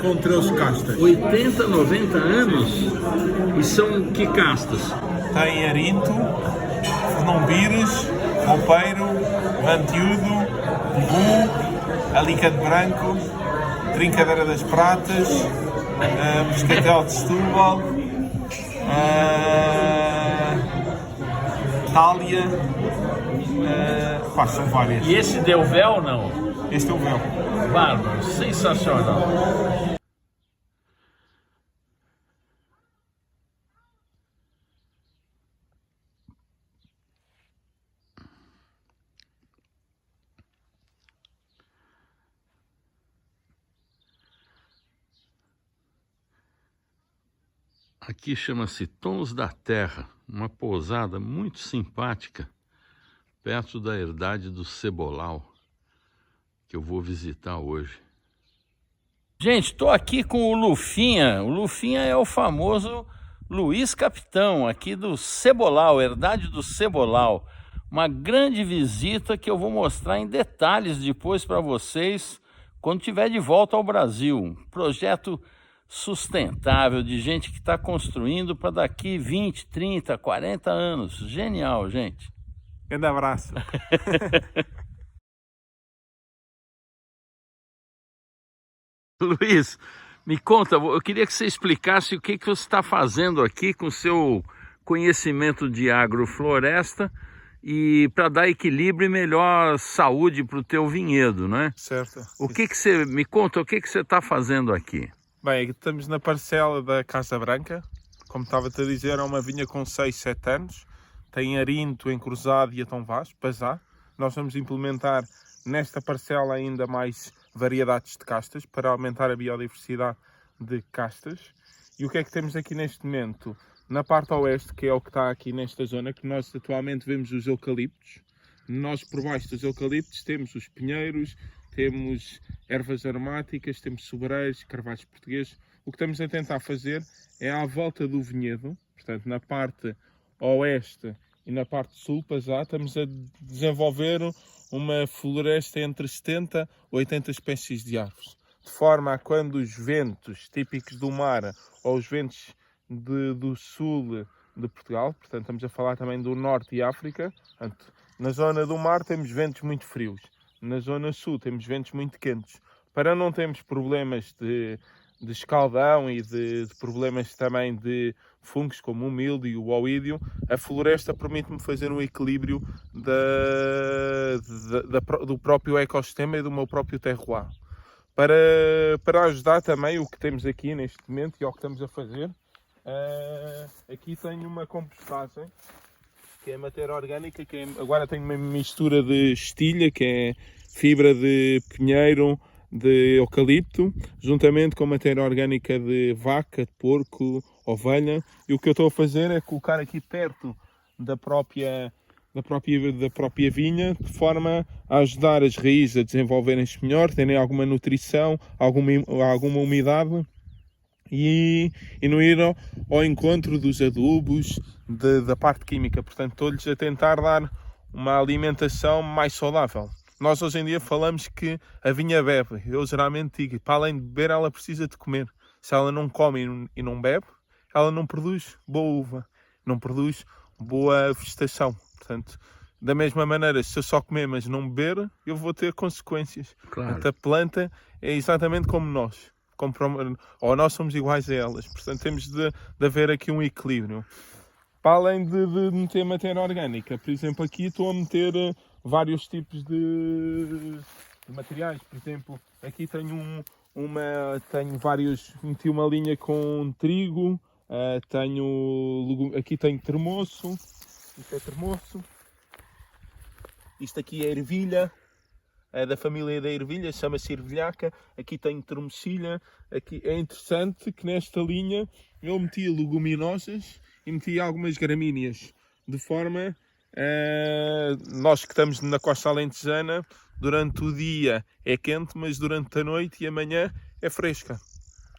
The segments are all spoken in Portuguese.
Contra os castas. 80, 90 anos? E são que castas? Tem arinto, fenombires, roupeiro, vantiudo, bu, alicante branco, trincadeira das pratas, moscatel de Setúbal, Tália, são várias. E esse deu véu não? Este é o véu. Bárbaro, sensacional. Aqui chama-se Tons da Terra, uma pousada muito simpática, perto da Herdade do Cebolau, que eu vou visitar hoje. Gente, estou aqui com o Lufinha. O Lufinha é o famoso Luiz Capitão, aqui do Cebolau, Herdade do Cebolau. Uma grande visita que eu vou mostrar em detalhes depois para vocês, quando estiver de volta ao Brasil. Um projeto sustentável de gente que está construindo para daqui 20, 30, 40 anos. Genial, gente. Grande abraço. Luiz, me conta, eu queria que você explicasse o que você está fazendo aqui com o seu conhecimento de agrofloresta e para dar equilíbrio e melhor saúde para o teu vinhedo, né? Certo. Me conta, o que você está fazendo aqui? Bem, aqui estamos na parcela da Casa Branca. Como estava-te a dizer, é uma vinha com 6, 7 anos. Tem arinto, encruzado e Atão Vaz, Pazá. Nós vamos implementar nesta parcela ainda mais variedades de castas para aumentar a biodiversidade de castas. E o que é que temos aqui neste momento? Na parte oeste, que é o que está aqui nesta zona, que nós atualmente vemos os eucaliptos. Nós, por baixo dos eucaliptos, temos os pinheiros, temos ervas aromáticas, temos sobreiros, carvalhos portugueses. O que estamos a tentar fazer é à volta do vinhedo, portanto na parte oeste e na parte sul, estamos a desenvolver uma floresta entre 70 e 80 espécies de árvores. De forma a quando os ventos típicos do mar ou os ventos do sul de Portugal, portanto estamos a falar também do norte e África, portanto, na zona do mar temos ventos muito frios. Na zona sul temos ventos muito quentes. Para não termos problemas de escaldão e de problemas também de fungos como o mildio e o oídio, a floresta permite-me fazer um equilíbrio do próprio ecossistema e do meu próprio terroir. Para ajudar também o que temos aqui neste momento e ao que estamos a fazer, aqui tenho uma compostagem, que é matéria orgânica, agora tenho uma mistura de estilha, que é fibra de pinheiro, de eucalipto, juntamente com matéria orgânica de vaca, de porco, ovelha. E o que eu estou a fazer é colocar aqui perto da própria vinha, de forma a ajudar as raízes a desenvolverem-se melhor, terem alguma nutrição, alguma umidade, e não ir ao encontro dos adubos, da parte química. Portanto, estou-lhes a tentar dar uma alimentação mais saudável. Nós hoje em dia falamos que a vinha bebe. Eu geralmente digo, para além de beber, ela precisa de comer. Se ela não come e não bebe, ela não produz boa uva, não produz boa vegetação. Portanto, da mesma maneira, se eu só comer mas não beber, eu vou ter consequências. Claro. Portanto, a planta é exatamente como nós. Ou nós somos iguais a elas. Portanto, temos de haver aqui um equilíbrio. Para além de meter matéria orgânica, por exemplo, aqui estou a meter vários tipos de materiais. Por exemplo, aqui tenho meti uma linha com trigo, aqui tenho termoço, isto é termoço, isto aqui é ervilha, é da família da ervilha, chama-se ervilhaca. Aqui tenho termocilha. Aqui é interessante que nesta linha eu meti leguminosas e meti algumas gramíneas, de forma nós que estamos na costa alentejana, durante o dia é quente, mas durante a noite e a manhã é fresca.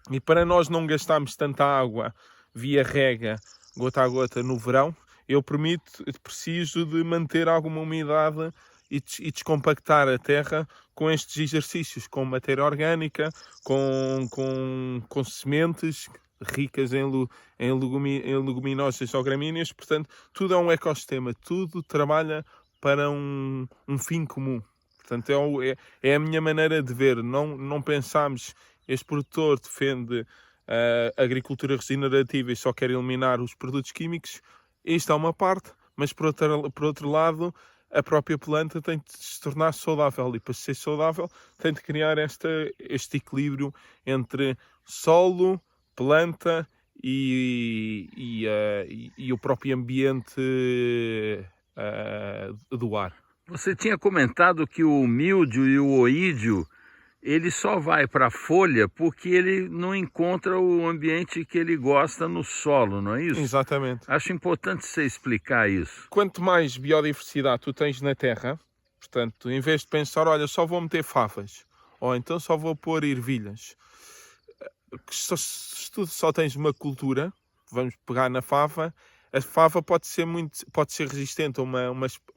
E para nós não gastarmos tanta água via rega, gota a gota no verão, eu preciso de manter alguma umidade e descompactar a terra com estes exercícios, com matéria orgânica, com sementes ricas em leguminosas ou gramíneas. Portanto, tudo é um ecossistema, tudo trabalha para um fim comum. Portanto, é a minha maneira de ver. Não pensamos, este produtor defende a agricultura regenerativa e só quer eliminar os produtos químicos. Isto é uma parte, mas por outro lado, a própria planta tem de se tornar saudável, e para ser saudável tem de criar este equilíbrio entre solo, planta e o próprio ambiente do ar. Você tinha comentado que o míldio e o oídio, ele só vai para a folha porque ele não encontra o ambiente que ele gosta no solo, não é isso? Exatamente. Acho importante você explicar isso. Quanto mais biodiversidade tu tens na terra, portanto, em vez de pensar, olha, só vou meter favas, ou então só vou pôr ervilhas, se tu só tens uma cultura, vamos pegar na fava, a fava pode ser resistente a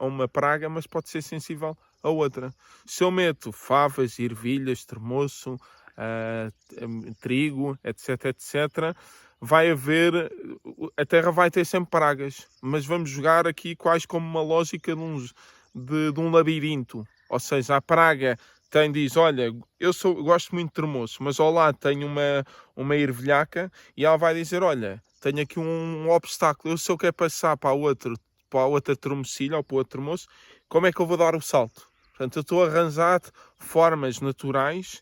uma praga, mas pode ser sensível a outra. Se eu meto favas, ervilhas, termoço, trigo, etc, a terra vai ter sempre pragas, mas vamos jogar aqui quase como uma lógica de um labirinto. Ou seja, a praga diz, olha, eu gosto muito de termoço, mas ao lado tenho uma ervilhaca, e ela vai dizer, olha, tenho aqui um obstáculo, se eu quero passar para a outra termocilha ou para o outro termoço, como é que eu vou dar o salto? Portanto, eu estou a arranjar formas naturais,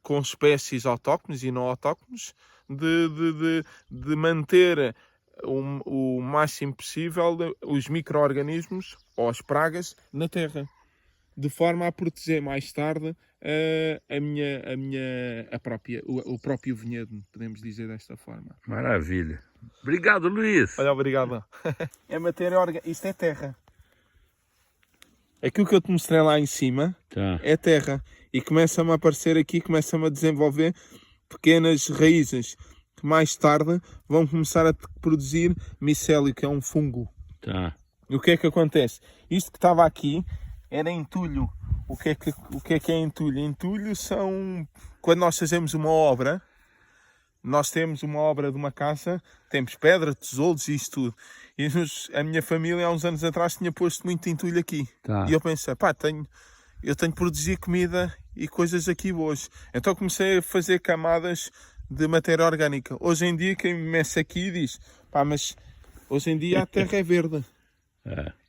com espécies autóctones e não autóctones, de manter o máximo possível os micro-organismos ou as pragas na terra, de forma a proteger mais tarde o próprio vinhedo, podemos dizer desta forma. Maravilha. Obrigado, Luiz. Olha, obrigado. É matéria orgânica, isto é terra. Aquilo que eu te mostrei lá em cima é terra. E começa-me a aparecer aqui, começa-me a desenvolver pequenas raízes que mais tarde vão começar a produzir micélio, que é um fungo. E o que é que acontece? Isto que estava aqui era entulho. O que é entulho? Entulho são... Quando nós fazemos uma obra, nós temos uma obra de uma casa, temos pedra, tijolos e isto tudo. E a minha família há uns anos atrás tinha posto muito entulho aqui. E eu pensei, eu tenho que produzir comida e coisas aqui boas. Então comecei a fazer camadas de matéria orgânica. Hoje em dia quem me mexe aqui diz, mas hoje em dia a terra é verde.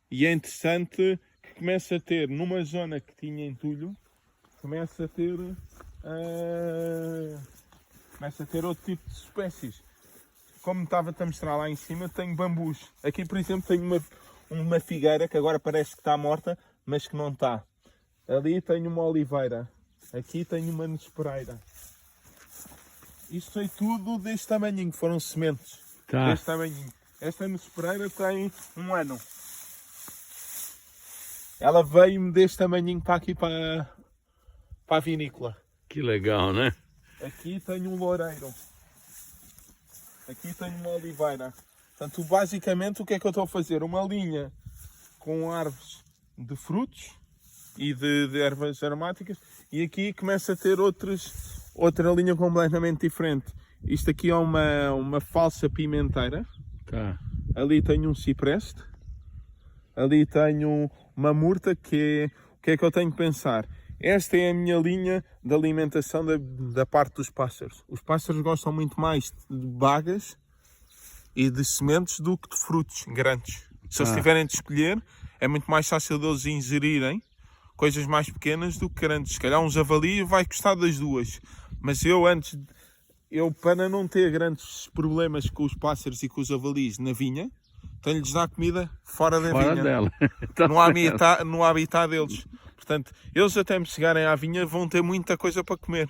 E é interessante que começa a ter, numa zona que tinha entulho, começa a ter outro tipo de espécies. Como estava a mostrar lá em cima, tenho bambus. Aqui, por exemplo, tenho uma figueira que agora parece que está morta, mas que não está. Ali tenho uma oliveira. Aqui tenho uma nespereira. Isto foi tudo deste tamanhinho, foram sementes. Deste tamanhinho. Esta nespereira tem 1 ano. Ela veio-me deste tamanhinho para aqui, para a vinícola. Que legal, né? Aqui tenho um loureiro. Aqui tenho uma oliveira. Portanto, basicamente, o que é que eu estou a fazer? Uma linha com árvores de frutos e de ervas aromáticas, e aqui começa a ter outra linha completamente diferente. Isto aqui é uma falsa pimenteira. Ali tenho um cipreste. Ali tenho uma murta, o que é que eu tenho que pensar? Esta é a minha linha de alimentação da parte dos pássaros. Os pássaros gostam muito mais de bagas e de sementes do que de frutos grandes. Se eles tiverem de escolher, é muito mais fácil de eles ingerirem coisas mais pequenas do que grandes. Se calhar um javali vai gostar das duas. Mas para não ter grandes problemas com os pássaros e com os javalis na vinha, tenho-lhes dar comida fora da vinha. Dela. No habitat deles. Portanto, eles até me chegarem à vinha vão ter muita coisa para comer.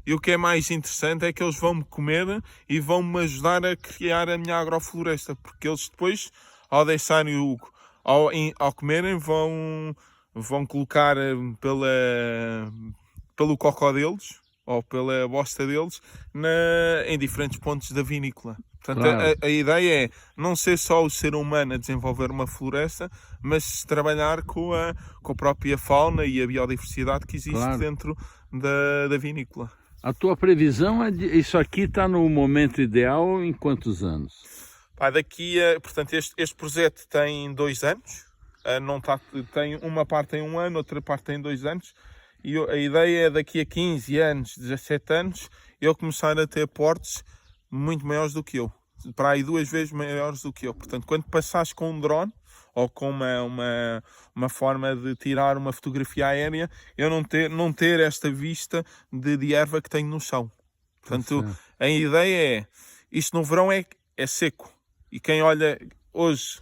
E o que é mais interessante é que eles vão-me comer e vão-me ajudar a criar a minha agrofloresta. Porque eles depois, ao deixarem ao comerem, vão colocar pelo cocó deles, ou pela bosta deles em diferentes pontos da vinícola. Portanto, Claro. a ideia é não ser só o ser humano a desenvolver uma floresta, mas trabalhar com a própria fauna e a biodiversidade que existe Claro. dentro da vinícola. A tua previsão é isso aqui está no momento ideal em quantos anos? Pá, portanto, este projeto tem 2 anos. Não tem uma parte tem 1 ano, outra parte tem 2 anos. E a ideia é daqui a 15 anos, 17 anos, eu começar a ter portes muito maiores do que eu. Para aí 2 vezes maiores do que eu. Portanto, quando passares com um drone ou com uma forma de tirar uma fotografia aérea, eu não ter esta vista de erva que tenho no chão. Portanto, a ideia é, isto no verão é seco. E quem olha hoje,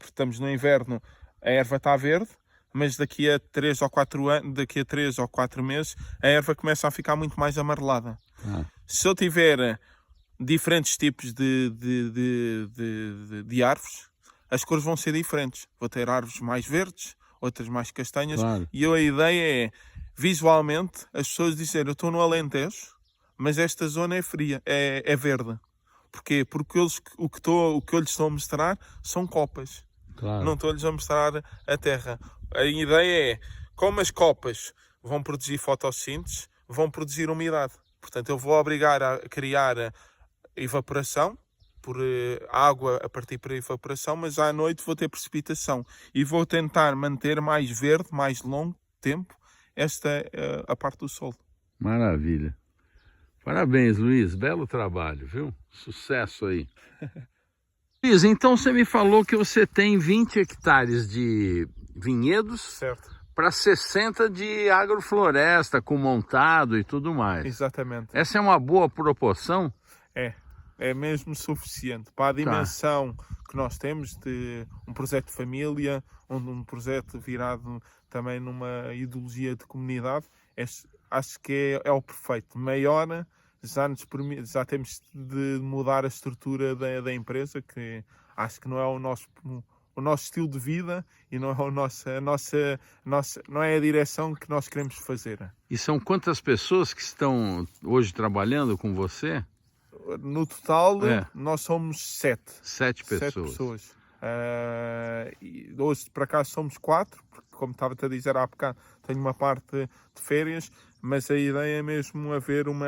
estamos no inverno, a erva está verde, mas daqui a 3 ou 4 meses, a erva começa a ficar muito mais amarelada. Se eu tiver diferentes tipos de árvores, as cores vão ser diferentes. Vou ter árvores mais verdes, outras mais castanhas. Claro. E a ideia é, visualmente, as pessoas dizerem, eu estou no Alentejo, mas esta zona é fria, é verde. Porquê? Porque o que eu lhes estou a mostrar são copas. Claro. Não estou-lhes a mostrar a terra. A ideia é, como as copas vão produzir fotossíntese, vão produzir umidade. Portanto, eu vou obrigar a criar evaporação, por água a partir por evaporação, mas à noite vou ter precipitação. E vou tentar manter mais verde, mais longo tempo, esta a parte do sol. Maravilha. Parabéns, Luiz. Belo trabalho, viu? Sucesso aí. Luiz, então você me falou que você tem 20 hectares de vinhedos, Certo. para 60 de agrofloresta, com montado e tudo mais. Exatamente. Essa é uma boa proporção? É mesmo suficiente para a dimensão que nós temos de um projeto de família, um projeto virado também numa ideologia de comunidade. Acho que é o perfeito. Maior, já temos de mudar a estrutura da empresa, que acho que não é o nosso estilo de vida e não é não é a direção que nós queremos fazer. E são quantas pessoas que estão hoje trabalhando com você? No total, nós somos 7. 7 pessoas. 7 pessoas. E hoje, por acaso, somos 4, porque, como estava-te a dizer há bocado, tenho uma parte de férias, mas a ideia é mesmo haver um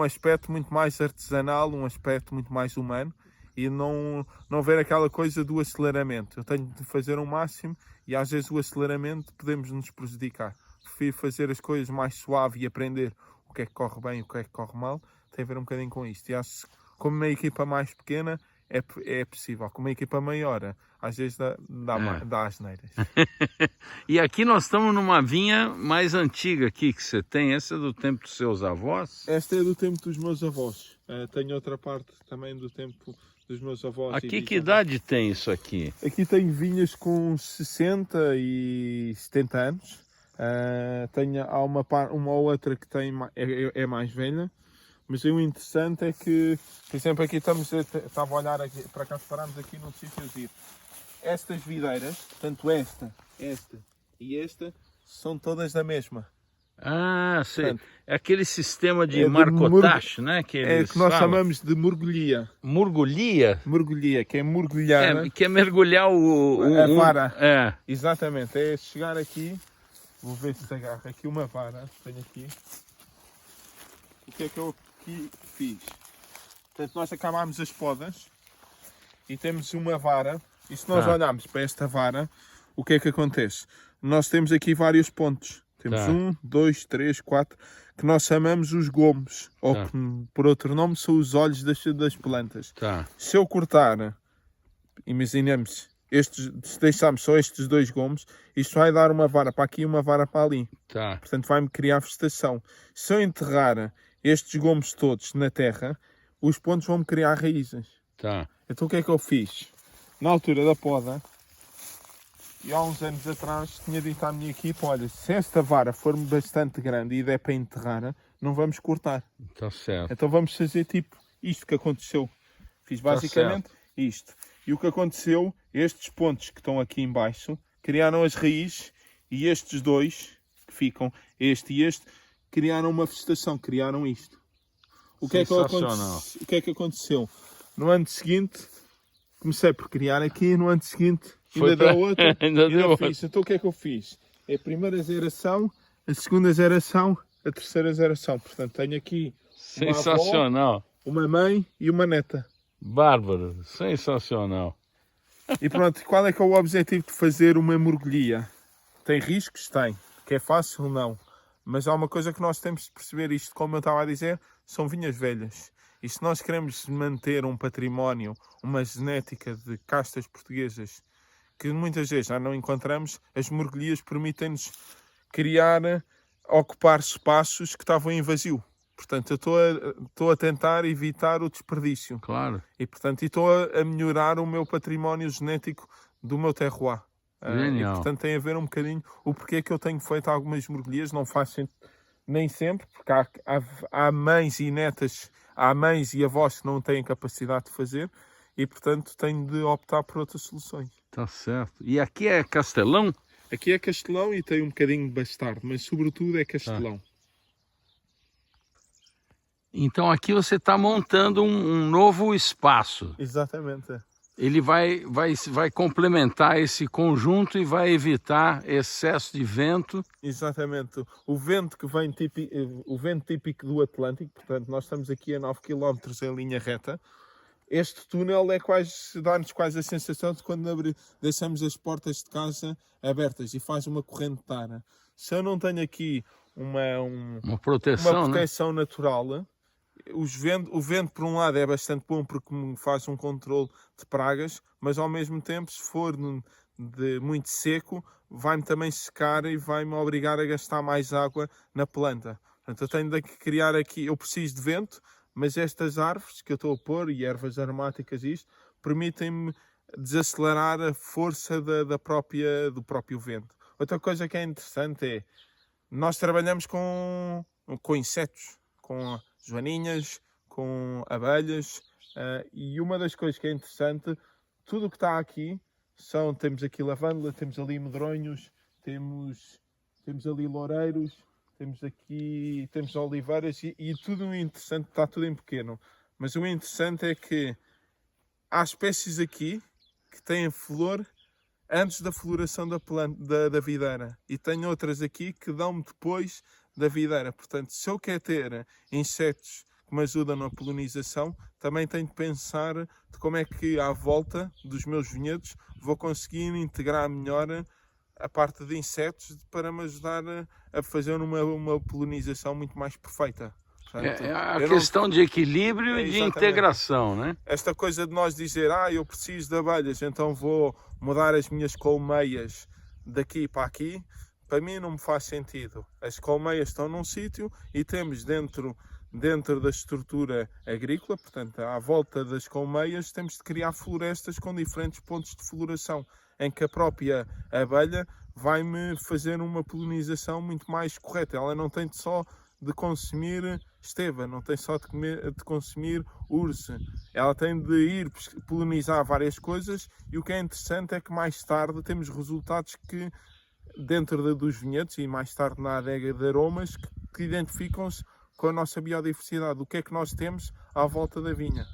aspecto muito mais artesanal, um aspecto muito mais humano, e não ver aquela coisa do aceleramento. Eu tenho de fazer o máximo e às vezes o aceleramento podemos nos prejudicar. Prefiro fazer as coisas mais suave e aprender o que é que corre bem e o que é que corre mal. Tem a ver um bocadinho com isto. E acho que, como uma equipa mais pequena, é possível. Com uma equipa maior, às vezes dá asneiras. E aqui nós estamos numa vinha mais antiga aqui que você tem. Essa é do tempo dos seus avós? Esta é do tempo dos meus avós. Tenho outra parte também do tempo dos meus avós. Aqui que idade tem isso aqui? Aqui tenho vinhas com 60 e 70 anos. Há uma ou outra que é mais velha. Mas o interessante é que, por exemplo, aqui estava a olhar aqui, para cá parámos aqui num sítio. Estas videiras, tanto esta e esta, são todas da mesma. Ah, sei. Portanto, é aquele sistema de marcotache, né? Que nós chamamos de murgulhia. Murgulhia? Murgulhia, que é mergulhar. Que é mergulhar a vara. É. Exatamente, é chegar aqui. Vou ver se agarra aqui uma vara. Tenho aqui. O que é que eu aqui fiz? Portanto, nós acabámos as podas e temos uma vara. E se nós olharmos para esta vara, o que é que acontece? Nós temos aqui vários pontos. Temos 1, 2, 3, 4, que nós chamamos os gomos, ou que, por outro nome, são os olhos das plantas. Se eu cortar, imaginemos, se deixarmos só estes 2 gomos, isto vai dar uma vara para aqui e uma vara para ali. Portanto, vai-me criar vegetação. Se eu enterrar estes gomos todos na terra, os pontos vão-me criar raízes. Então o que é que eu fiz? Na altura da poda, e há uns anos atrás, tinha dito à minha equipa, olha, se esta vara for bastante grande e der para enterrar, não vamos cortar. Certo. Então vamos fazer tipo isto que aconteceu. Fiz basicamente isto. E o que aconteceu, estes pontos que estão aqui em baixo, criaram as raízes, e estes 2 que ficam este e este, criaram uma vegetação, criaram isto. O que é que aconteceu? No ano seguinte, comecei por criar aqui, no ano seguinte ainda deu outra, ainda fiz. Então o que é que eu fiz? É a primeira geração, a segunda geração, a terceira geração. Portanto, tenho aqui sensacional, uma mãe e uma neta. Bárbaro, sensacional. E pronto, qual é que é o objetivo de fazer uma morgulhia? Tem riscos? Tem. Que é fácil? Não. Mas há uma coisa que nós temos de perceber, isto, como eu estava a dizer, são vinhas velhas. E se nós queremos manter um património, uma genética de castas portuguesas, que muitas vezes já não encontramos, as morgulhias permitem-nos criar, ocupar espaços que estavam em vazio. Portanto, eu estou a tentar evitar o desperdício. Claro. E, portanto, estou a melhorar o meu património genético do meu terroir. E, portanto, tem a ver um bocadinho o porquê que eu tenho feito algumas morgulhias. Não faço nem sempre, porque há mães e netas, há mães e avós que não têm capacidade de fazer. E, portanto, tenho de optar por outras soluções. Tá certo. E aqui é Castelão? Aqui é Castelão e tem um bocadinho de bastardo, mas sobretudo é Castelão. Então aqui você está montando um novo espaço. Exatamente. Ele vai complementar esse conjunto e vai evitar excesso de vento. Exatamente. O vento que vem o vento típico do Atlântico, portanto nós estamos aqui a 9 km em linha reta. Este túnel dá-nos quase a sensação de quando deixamos as portas de casa abertas e faz uma corrente de ar. Se eu não tenho aqui uma proteção natural, o vento por um lado é bastante bom porque me faz um controle de pragas, mas ao mesmo tempo, se for muito seco, vai-me também secar e vai-me obrigar a gastar mais água na planta. Portanto, eu tenho de criar aqui, eu preciso de vento, mas estas árvores que eu estou a pôr, e ervas aromáticas permitem-me desacelerar a força do próprio vento. Outra coisa que é interessante é, nós trabalhamos com insetos, com joaninhas, com abelhas, e uma das coisas que é interessante, tudo o que está aqui, temos aqui lavândula, temos ali medronhos, temos ali loureiros, temos oliveiras e tudo interessante, está tudo em pequeno. Mas o interessante é que há espécies aqui que têm flor antes da floração da videira e tem outras aqui que dão depois da videira. Portanto, se eu quero ter insetos que me ajudam na polinização, também tenho de pensar de como é que à volta dos meus vinhedos vou conseguir integrar melhor a parte de insetos para me ajudar a fazer uma polinização muito mais perfeita. Portanto, é a questão de equilíbrio e de integração, né? Esta coisa de nós dizer, eu preciso de abelhas, então vou mudar as minhas colmeias daqui para aqui, para mim não me faz sentido. As colmeias estão num sítio e temos dentro da estrutura agrícola, portanto, à volta das colmeias, temos de criar florestas com diferentes pontos de floração, em que a própria abelha vai-me fazer uma polinização muito mais correta. Ela não tem só de consumir esteva, não tem só de consumir urso. Ela tem de ir polinizar várias coisas e o que é interessante é que mais tarde temos resultados que dentro dos vinhedos e mais tarde na adega de aromas que identificam-se com a nossa biodiversidade. O que é que nós temos à volta da vinha?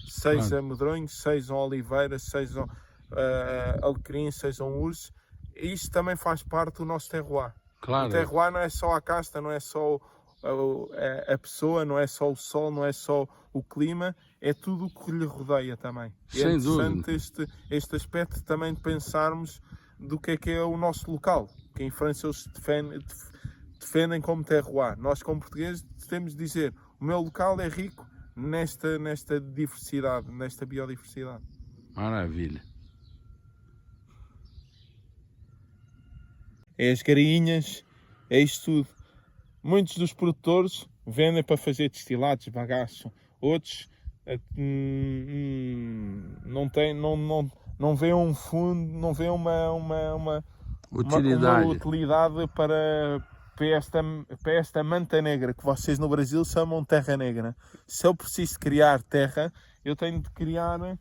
Seja medronhos, sejam oliveiras, sejam alecrim, sejam urso. Isto também faz parte do nosso terroir. Claro. O terroir não é só a casta, não é só a pessoa, não é só o sol, não é só o clima, é tudo o que lhe rodeia também. Sem é interessante dúvida. este aspecto também de pensarmos do que é o nosso local, que em França eles defendem como terroir. Nós, como portugueses, temos de dizer o meu local é rico nesta diversidade, nesta biodiversidade. Maravilha. É as garinhas, é isto tudo. Muitos dos produtores vendem para fazer destilados, bagaço. Outros não vê um fundo, não vê uma utilidade para esta manta negra, que vocês no Brasil chamam terra negra. Se eu preciso criar terra, eu tenho de criar o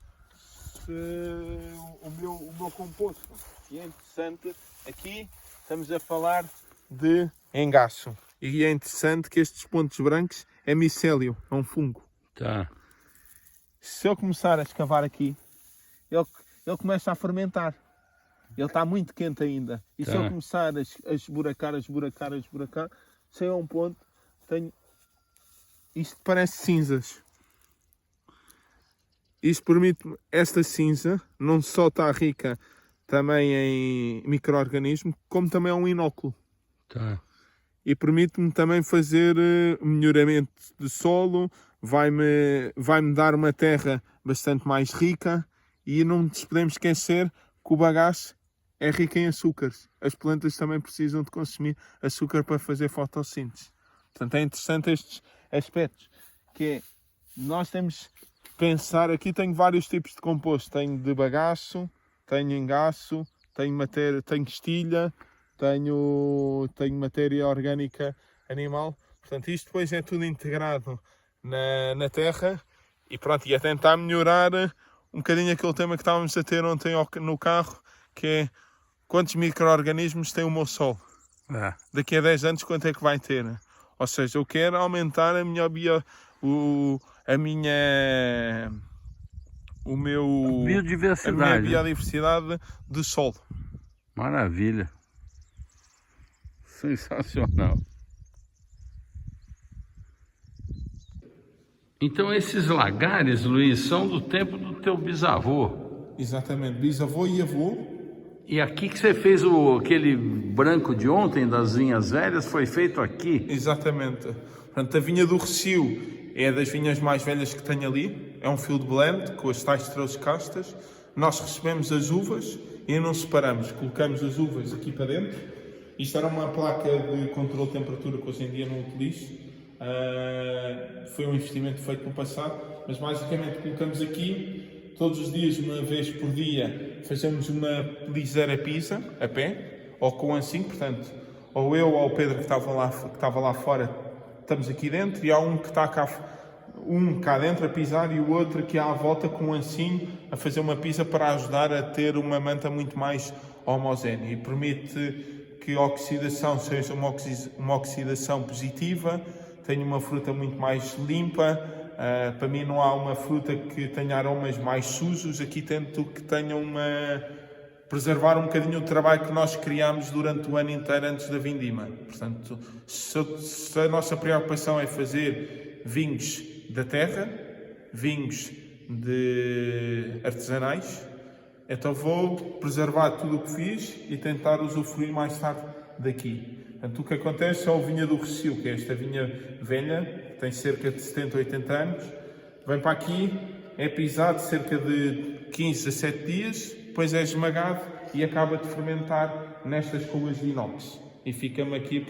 meu composto. E é interessante, aqui estamos a falar de engaço. E é interessante que estes pontos brancos é micélio, é um fungo. Tá. Se eu começar a escavar aqui, ele começa a fermentar. Ele está muito quente ainda. E se eu começar a esburacar, chega a um ponto, tenho... Isto parece cinzas. Isto permite-me, esta cinza, não só está rica também em micro-organismos, como também é um inóculo. Tá. E permite-me também fazer melhoramento de solo, vai-me dar uma terra bastante mais rica e não nos podemos esquecer que o bagaço é rico em açúcares. As plantas também precisam de consumir açúcar para fazer fotossíntese. Portanto, é interessante estes aspectos, que é, nós temos que pensar, aqui tenho vários tipos de composto, tenho de bagaço, tenho engaço, tenho estilha, tenho matéria orgânica animal. Portanto, isto depois é tudo integrado na terra e pronto, e a tentar melhorar um bocadinho aquele tema que estávamos a ter ontem no carro, que é quantos micro-organismos tem o meu solo? Daqui a 10 anos quanto é que vai ter? Ou seja, eu quero aumentar a minha biodiversidade do solo. Maravilha. Sensacional. Então esses lagares, Luiz, são do tempo do teu bisavô. Exatamente, bisavô e avô. E aqui que você fez aquele branco de ontem das vinhas velhas, foi feito aqui? Exatamente. Portanto, a vinha do Recio é das vinhas mais velhas que tenho ali. É um field blend com as tais 13 castas. Nós recebemos as uvas e não separamos. Colocamos as uvas aqui para dentro. Isto era uma placa de controle de temperatura que hoje em dia não utilizo. Foi um investimento feito no passado. Mas basicamente colocamos aqui. Todos os dias, uma vez por dia, fazemos uma ligeira pisa a pé, ou com ancinho, portanto, ou eu ou o Pedro que estava lá fora, estamos aqui dentro, e há um que está cá dentro a pisar e o outro aqui à volta com um ancinho a fazer uma pisa para ajudar a ter uma manta muito mais homogénea e permite que a oxidação seja uma oxidação positiva, tenha uma fruta muito mais limpa. Para mim não há uma fruta que tenha aromas mais sujos, aqui tento que tenha preservar um bocadinho o trabalho que nós criámos durante o ano inteiro antes da vindima. Portanto, se a nossa preocupação é fazer vinhos da terra, vinhos artesanais, então vou preservar tudo o que fiz e tentar usufruir mais tarde daqui. Portanto, o que acontece é o vinha do Recio, que é esta vinha velha, que tem cerca de 70, 80 anos, vem para aqui, é pisado cerca de 15 a 7 dias, depois é esmagado e acaba de fermentar nestas cubas de inox. E fica-me aqui,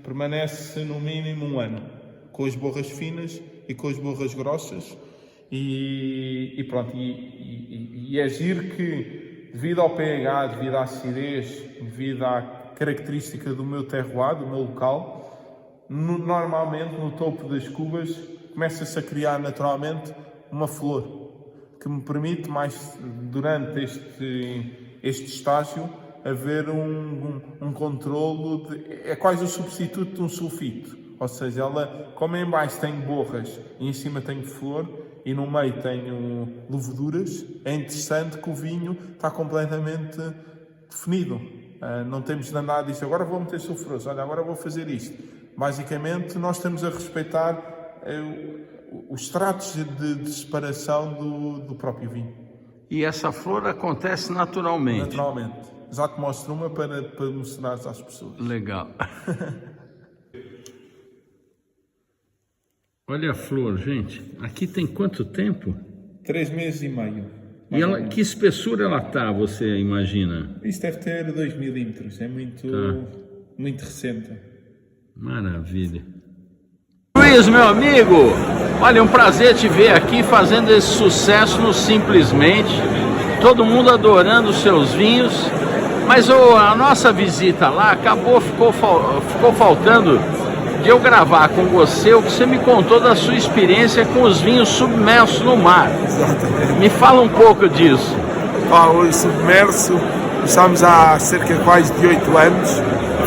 permanece no mínimo um ano, com as borras finas e com as borras grossas. E pronto, e é giro que, devido ao pH, devido à acidez, devido à característica do meu terroir, do meu local, normalmente no topo das cubas começa-se a criar naturalmente uma flor que me permite mais durante este estágio haver um controlo é quase o substituto de um sulfito, ou seja, ela, como em baixo tem borras e em cima tem flor e no meio tenho leveduras, é interessante que o vinho está completamente definido. Não temos de andar a dizer, agora vou meter sulfuroso, olha, agora vou fazer isto. Basicamente, nós estamos a respeitar os estratos de separação do próprio vinho. E essa flor acontece naturalmente? Naturalmente. Já te mostro uma para mostrar às pessoas. Legal. Olha a flor, gente. Aqui tem quanto tempo? 3 meses e meio. E que espessura ela tá, você imagina? Isso deve ter 2 milímetros, é muito recente. Maravilha. Luiz, meu amigo, olha, é um prazer te ver aqui fazendo esse sucesso no Simplesmente. Todo mundo adorando os seus vinhos. Mas a nossa visita lá ficou faltando de eu gravar com você o que você me contou da sua experiência com os vinhos submersos no mar. Exatamente. Me fala um pouco disso. O submerso, estamos há cerca de quase de 8 anos.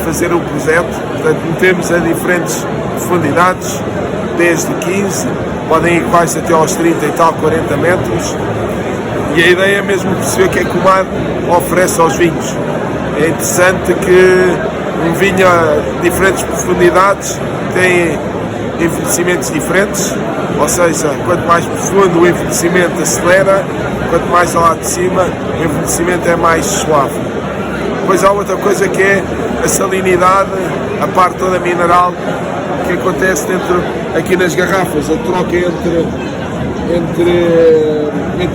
fazer o projeto. Portanto, metemos a diferentes profundidades, desde 15, podem ir quase até aos 30 e tal, 40 metros. E a ideia é mesmo perceber o que é que o mar oferece aos vinhos. É interessante que um vinho a diferentes profundidades tem envelhecimentos diferentes, ou seja, quanto mais profundo o envelhecimento acelera, quanto mais ao lado de cima o envelhecimento é mais suave. Depois há outra coisa que é a salinidade, a parte toda mineral que acontece dentro, aqui nas garrafas, a troca entre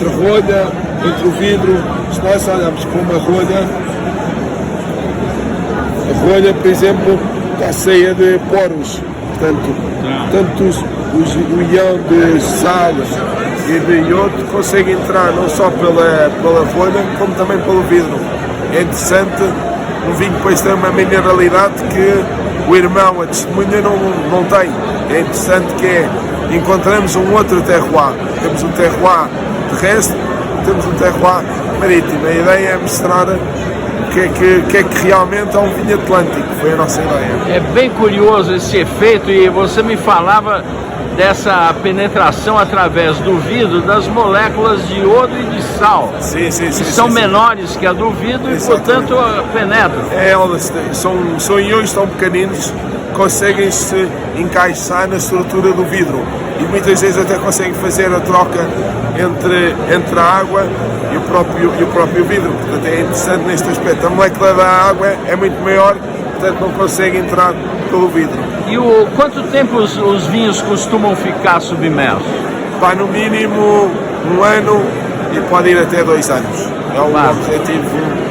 rolha, entre o vidro. Se nós olharmos para uma rolha, a rolha, por exemplo, está cheia de poros, portanto, tanto o ião de sal e de iodo consegue entrar não só pela rolha, como também pelo vidro. É interessante, um vinho depois tem uma mineralidade que o irmão, a testemunha, não tem. É interessante que encontramos um outro terroir. Temos um terroir terrestre, temos um terroir marítimo. A ideia é mostrar o que é que realmente é um vinho atlântico, foi a nossa ideia. É bem curioso esse efeito, e você me falava dessa penetração através do vidro das moléculas de iodo e de sal. Sim, que são menores que a do vidro. Exatamente. E, portanto, penetram. Elas são íons tão pequeninos, conseguem se encaixar na estrutura do vidro e muitas vezes até conseguem fazer a troca entre a água e o próprio vidro. Portanto, é interessante neste aspecto. A molécula da água é muito maior, portanto não consegue entrar pelo vidro. E quanto tempo os vinhos costumam ficar submersos? Pá, no mínimo 1 ano e pode ir até 2 anos. É o objetivo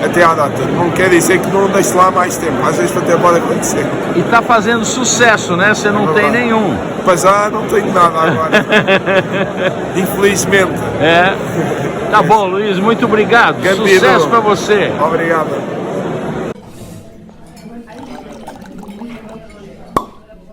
até à data. Não quer dizer que não deixe lá mais tempo. Às vezes até pode acontecer. E está fazendo sucesso, né? Você não tem nenhum. Mas não tenho nada agora. Infelizmente. É. Tá bom, Luiz. Muito obrigado. Sucesso para você. Obrigado.